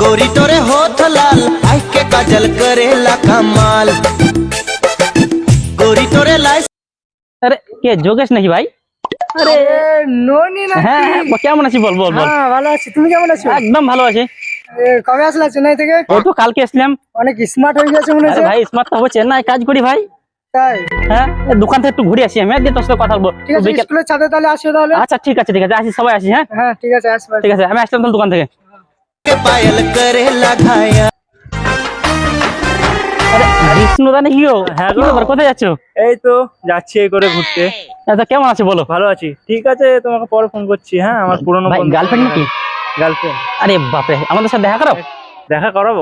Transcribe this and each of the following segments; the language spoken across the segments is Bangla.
गोरी तोरे होठ लाल आई के काजल करेला कमाल गोरी तोरे लाइस। अरे के যোগেশ নাকি ভাই? আরে ননি নাকি? হ্যাঁ কেমন আছিস বল বল বল। হ্যাঁ ভালো আছি, তুমি কেমন আছো? একদম ভালো আছি। কবে আসলা চেন্নাই থেকে? ওই তো কালকে আসলাম। অনেক স্মার্ট হয়ে গেছে মনে আরে হচ্ছে। ভাই স্মার্ট তো হবে, চেন্নাই কাজ করি ভাই। তাই? হ্যাঁ এই দোকান থেকে একটু ঘুরে আসি আমি, একদিন তোর সাথে কথা বলবো। ঠিক আছে, স্কুলের ছাদে তাহলে আসো তাহলে। আচ্ছা ঠিক আছে আসি, সবাই আসি। হ্যাঁ হ্যাঁ ঠিক আছে, আসবে। ঠিক আছে আমি আসলাম তাহলে দোকান থেকে। के पायल करेला घाया। আরে বিষ্ণুদা নাকি গো? হ্যাঁ গো কোথায় যাচ্ছো? এই তো যাচ্ছি এই করে ঘুরতে। আচ্ছা কেমন আছো বলো? ভালো আছি। ঠিক আছে তোমাকে পরে ফোন করছি। হ্যাঁ আমার পুরনো ভাই গার্লফ্রেন্ড নাকি? গার্লফ্রেন্ড। আরে বাপরে, আমাদের সাথে দেখা করো। দেখা করাবো।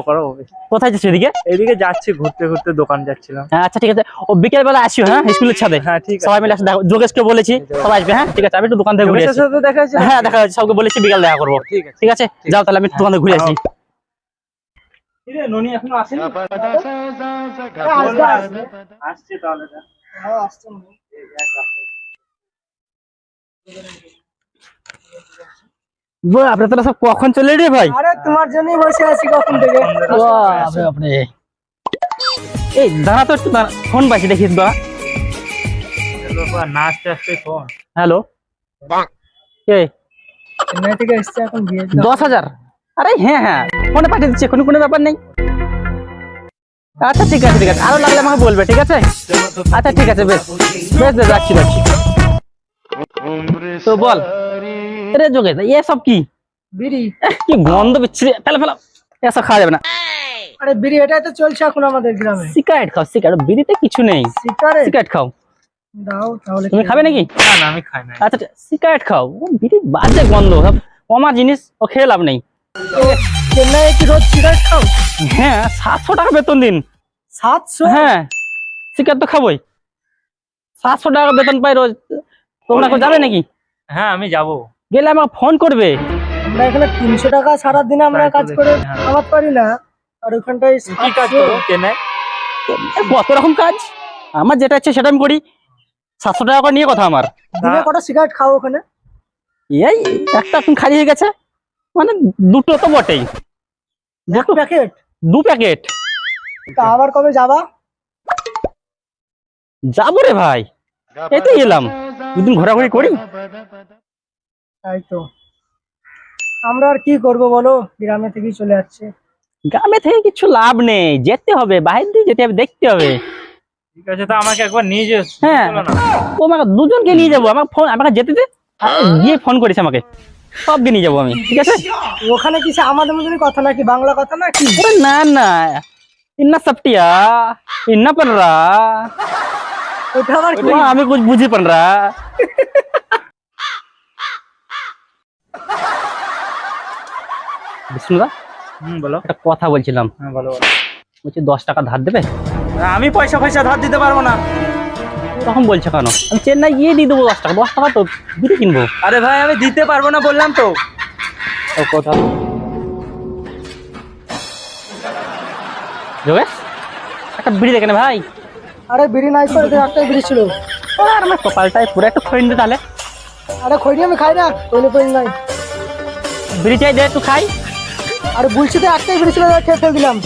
কোথায় যাচ্ছো এদিকে? এইদিকে যাচ্ছি ঘুরতে ঘুরতে, দোকান যাচ্ছিলাম। হ্যাঁ আচ্ছা ঠিক আছে, ও বিকেল বেলা আসিও। হ্যাঁ স্কুলের ছাদে। হ্যাঁ ঠিক আছে। সবাই মিলে একসাথে দেখো, যোগেশকে বলেছি সবাই আসবে। হ্যাঁ ঠিক আছে আমি একটু দোকান থেকে ঘুরে যোগেশের আসি। সাথে দেখা হয়েছিল? হ্যাঁ দেখা হচ্ছে, সবকে বলেছি বিকাল দেখা করবো। ঠিক আছে। ঠিক আছে যাও তাহলে আমি একটু দোকান থেকে ঘুরে আসি। কিরে ননি এখনো আসেনি? আসছে তাহলে। হ্যাঁ আসছে। বাপরে তোরা সব কখন চলে রে ভাই? আরে তোমার জন্যই বসে আছি কখন থেকে। বাপরে বাপরে। এই দাঁড়া তো একটু দাঁড়া, ফোন পাইছি দেখিস দাঁড়া। নাচতে আসতে ফোন। হ্যালো কে? চেন্নাই থেকে এসছে এখন বিয়ে। 10,000? আরে হ্যাঁ হ্যাঁ ফোনে পাঠিয়ে দিচ্ছি, এখন কোনো ব্যাপার নেই। আচ্ছা ঠিক আছে আরো লাগলে আমাকে বলবে। ঠিক আছে আচ্ছা ঠিক আছে বেশ বেশ বেশ রাখছি। তো বল রে যোগেশ, এ সব কি? বিড়ি। কি গন্ধ বিচ্ছিরি, ফেলা এসব খাওয়া যাবে না। আরে বিড়ি এটাই তো চলছে এখন আমাদের গ্রামে। সিগারেট খাও, সিগারেট, বিড়িতে কিছু নেই। সিগারেট সিগারেট খাও। দাও তাহলে। তুমি খাবে নাকি? না না আমি খাই না। আচ্ছা সিগারেট খাও, ও বিড়ি বাজে গন্ধ, সব কমা জিনিস, ও খেয়ে লাভ নেই। চেন্নাই কি রোজ সিগারেট খাও? হ্যাঁ 700 টাকা বেতন দিন। 700? হ্যাঁ সিগারেট তো খাবোই, 700 টাকা বেতন পাই রোজ। তোমরা কেউ যাবে নাকি? হ্যাঁ আমি যাবো। গেলে আমাকে ফোন করবে। আমরা এখানে 300 টাকা সারাদিন আমরা তাই তো কাজ করে দেখি, হ্যাঁ। খাওয়াতে পারি না, আর ওখানটায় কি কাজ করবো চেন্নাই? কত রকম কাজ, আমার যেটা ইচ্ছে সেটা আমি করি। 700 টাকা করে নিয়ে কথা আমার। দিনে কটা সিগারেট খাও ওখানে? এই একটা এখন খালি হয়ে গেছে, মানে দুটো তো বটেই। এক প্যাকেট? 2 প্যাকেট। তা আবার কবে যাবা? যাবো রে ভাই, এই তো এলাম, দুদিন ঘোরাঘুরি করি। তাই তো, আমরা আর কি করব বলো, গ্রামে থেকেই চলে যাচ্ছে। গ্রামে থেকে কিছু লাভ নেই, যেতে হবে বাইরে দিয়ে, যেতে হবে, দেখতে হবে। ঠিক আছে তো আমাকে একবার নিয়ে যেও। হ্যাঁ চলো না। ও আমাকে দুজনকে নিয়ে যাবো, আমাকে যেতে দে। গিয়ে ফোন করিস আমাকে, সবকে নিয়ে যাবো আমি। ঠিক আছে ওখানে কিছু আমাদের মতনই কথা নাকি, বাংলা কথা নাকি? আরে না না, ইন্না সপটিয়া ইন্না পনরা, ওটা আবার কি? আমি কুछ বুঝি পনরা। বিষ্ণুদা বলো। একটা কথা বলছিলাম। হ্যাঁ বলো। বলছি 10 টাকা ধার দেবে? আমি পয়সা ধার দিতে পারবো না। তখন বলছো কেন? আমি চেন্নাই গিয়ে দিয়ে দেবো 10 টাকা। 10 টাকা তো বিড়ি কিনবো। আরে ভাই আমি দিতে পারবো না বললাম তো। ও কথা যোগেশ, একটা বিড়ি দেখে না ভাই। আরে বিড়ি নাই করে দে, একটাই বিড়ি ছিল। আর আমার কপালটাই পুরো একটা খৈন দে তাহলে। আরে খৈনি আমি খাই না, কইলে কই নাই। বিড়ি চাই দে, একটু খাই। আরে বলছি তো একটাই বিড়ি ছিল, খেয়ে ফেল দিলাম।